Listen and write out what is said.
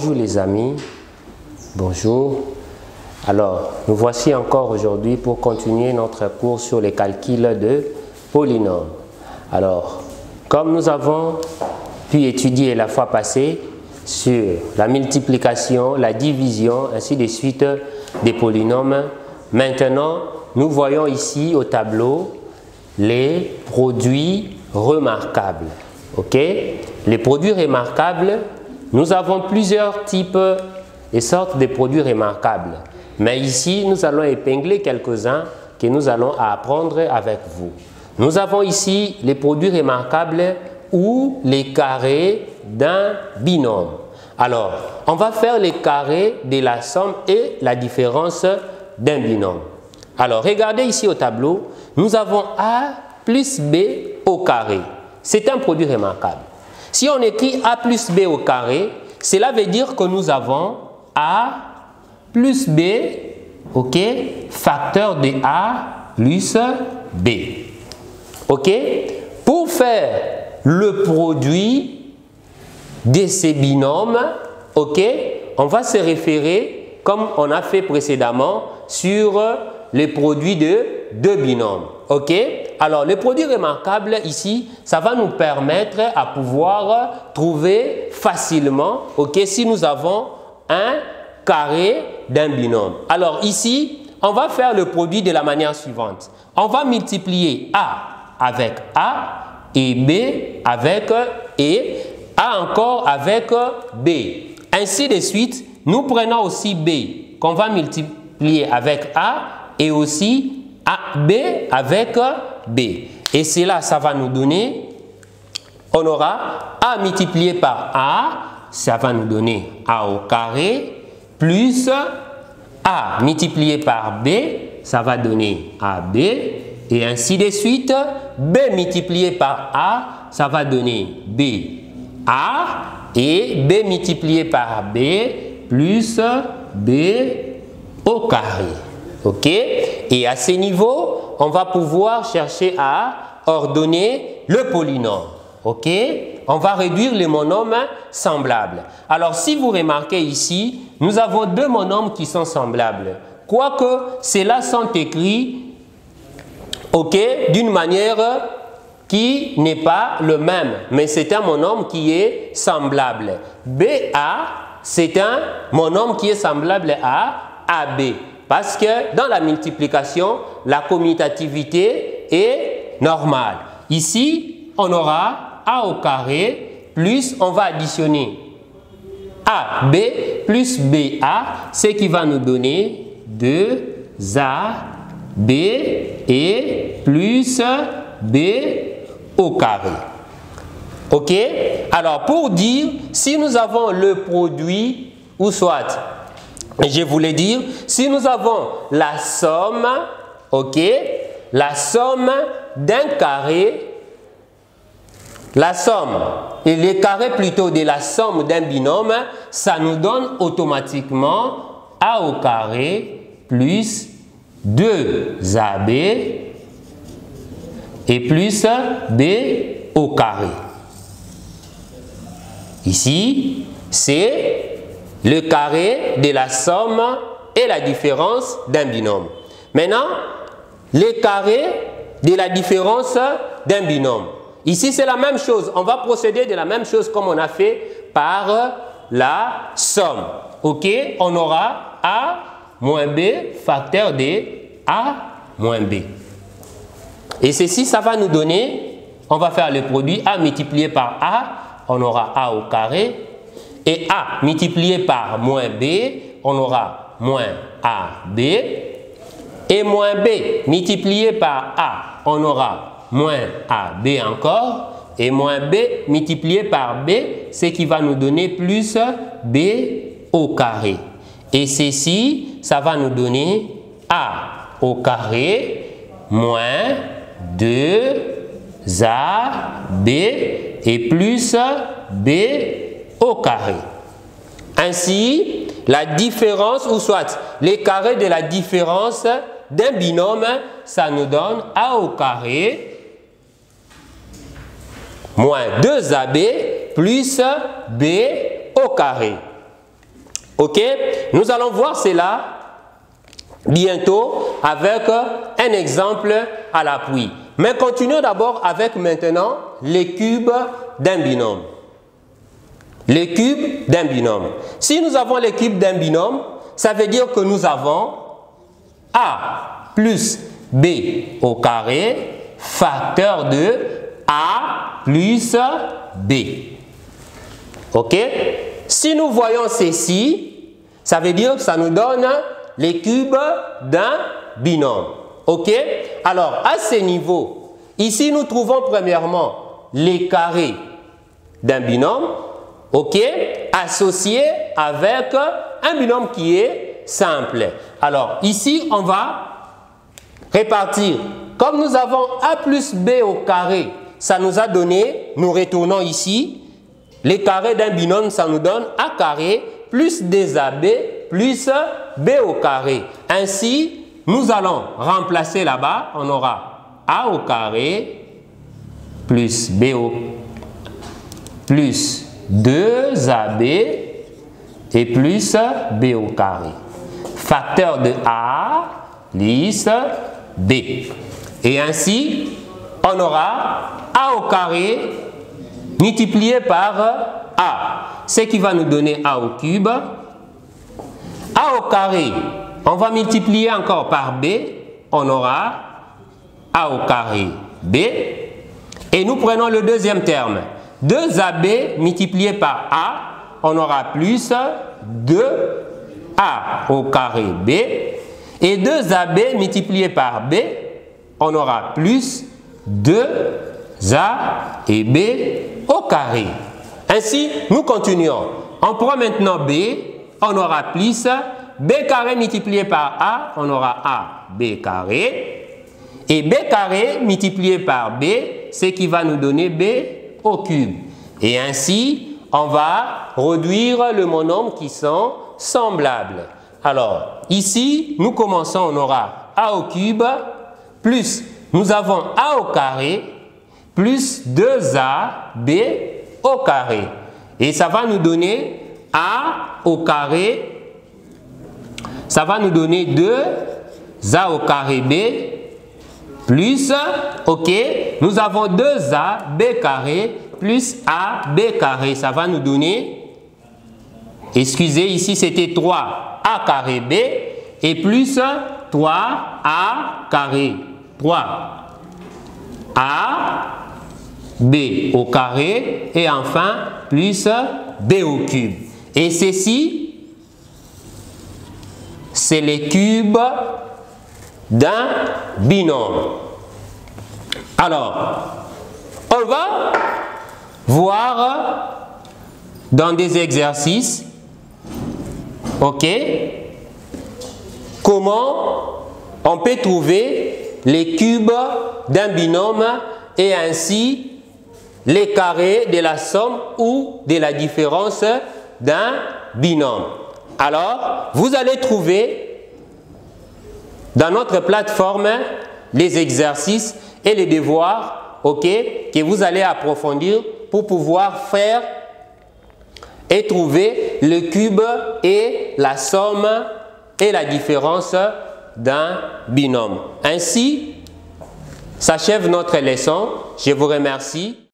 Bonjour les amis, bonjour. Alors, nous voici encore aujourd'hui pour continuer notre cours sur les calculs de polynômes. Alors, comme nous avons pu étudier la fois passée sur la multiplication, la division, ainsi de suite des polynômes, maintenant, nous voyons ici au tableau les produits remarquables. Ok? Les produits remarquables, nous avons plusieurs types et sortes de produits remarquables. Mais ici, nous allons épingler quelques-uns que nous allons apprendre avec vous. Nous avons ici les produits remarquables ou les carrés d'un binôme. Alors, on va faire les carrés de la somme et la différence d'un binôme. Alors, regardez ici au tableau, nous avons A plus B au carré. C'est un produit remarquable. Si on écrit A plus B au carré, cela veut dire que nous avons A plus B, ok, facteur de A plus B. Ok? Pour faire le produit de ces binômes, ok, on va se référer, comme on a fait précédemment, sur les produits de deux binômes. Ok? Alors, le produit remarquable ici, ça va nous permettre à pouvoir trouver facilement, ok, si nous avons un carré d'un binôme. Alors ici, on va faire le produit de la manière suivante. On va multiplier A avec A et B avec et A encore avec B. Ainsi de suite, nous prenons aussi B qu'on va multiplier avec A et aussi B avec B. Et cela, ça va nous donner, on aura A multiplié par A, ça va nous donner A au carré, plus A multiplié par B, ça va donner AB, et ainsi de suite, B multiplié par A, ça va donner BA, et B multiplié par B, plus B au carré. Ok? Et à ce niveau, on va pouvoir chercher à ordonner le polynôme. Ok? On va réduire les monômes semblables. Alors, si vous remarquez ici, nous avons deux monômes qui sont semblables. Quoique, ceux-là sont écrits, ok, d'une manière qui n'est pas le même, mais c'est un monôme qui est semblable. BA, c'est un monôme qui est semblable à AB. Parce que dans la multiplication, la commutativité est normale. Ici, on aura A au carré, plus on va additionner AB plus BA, ce qui va nous donner 2AB et plus B au carré. Ok? Alors, pour dire, si nous avons le produit, ou soit, je voulais dire, si nous avons la somme, ok, la somme d'un carré, la somme et les carrés plutôt de la somme d'un binôme, ça nous donne automatiquement A au carré plus 2AB et plus B au carré. Ici, c'est le carré de la somme et la différence d'un binôme. Maintenant, les carrés de la différence d'un binôme. Ici, c'est la même chose. On va procéder de la même chose comme on a fait par la somme. Ok? On aura A moins B facteur de A moins B. Et ceci, ça va nous donner, on va faire le produit A multiplié par A, on aura A au carré. Et A multiplié par moins B, on aura moins AB. Et moins B multiplié par A, on aura moins AB encore. Et moins B multiplié par B, ce qui va nous donner plus B au carré. Et ceci, ça va nous donner A au carré moins 2AB et plus B au carré. Ainsi, la différence, ou soit les carrés de la différence d'un binôme, ça nous donne A au carré moins 2AB plus B au carré. Ok? Nous allons voir cela bientôt avec un exemple à l'appui. Mais continuons d'abord avec maintenant les cubes d'un binôme. Les cubes d'un binôme. Si nous avons les cubes d'un binôme, ça veut dire que nous avons A plus B au carré facteur de A plus B. Ok? Si nous voyons ceci, ça veut dire que ça nous donne les cubes d'un binôme. Ok? Alors, à ce niveau, ici nous trouvons premièrement les carrés d'un binôme, ok, associés avec un binôme qui est simple. Alors, ici, on va répartir. Comme nous avons A plus B au carré, ça nous a donné, nous retournons ici, les carrés d'un binôme, ça nous donne A carré plus 2AB plus B au carré. Ainsi, nous allons remplacer là-bas, on aura A au carré plus B au plus 2AB et plus B au carré. Facteur de A plus B. Et ainsi, on aura A au carré multiplié par A, ce qui va nous donner A au cube. A au carré, on va multiplier encore par B, on aura A au carré B. Et nous prenons le deuxième terme. 2AB multiplié par A, on aura plus 2A au carré B. Et 2AB multiplié par B, on aura plus 2A et B au carré. Ainsi, nous continuons. On prend maintenant B, on aura plus B carré multiplié par A, on aura A, B carré. Et B carré multiplié par B, ce qui va nous donner B au cube. Et ainsi, on va réduire le monome qui sont semblables. Alors, ici, nous commençons, on aura A au cube, plus, nous avons A au carré, plus 2AB au carré. Et ça va nous donner A au carré, ça va nous donner 2A au carré B, plus, ok, nous avons 2A B carré, plus A B carré. Ça va nous donner, excusez, ici c'était 3A carré B, et plus 3A carré. 3A B au carré et enfin plus B au cube. Et ceci, c'est les cubes d'un binôme. Alors, on va voir dans des exercices, ok, comment on peut trouver les cubes d'un binôme et ainsi les carrés de la somme ou de la différence d'un binôme. Alors, vous allez trouver dans notre plateforme les exercices et les devoirs, ok, que vous allez approfondir pour pouvoir faire et trouver le cube et la somme et la différence d'un binôme. Ainsi s'achève notre leçon. Je vous remercie.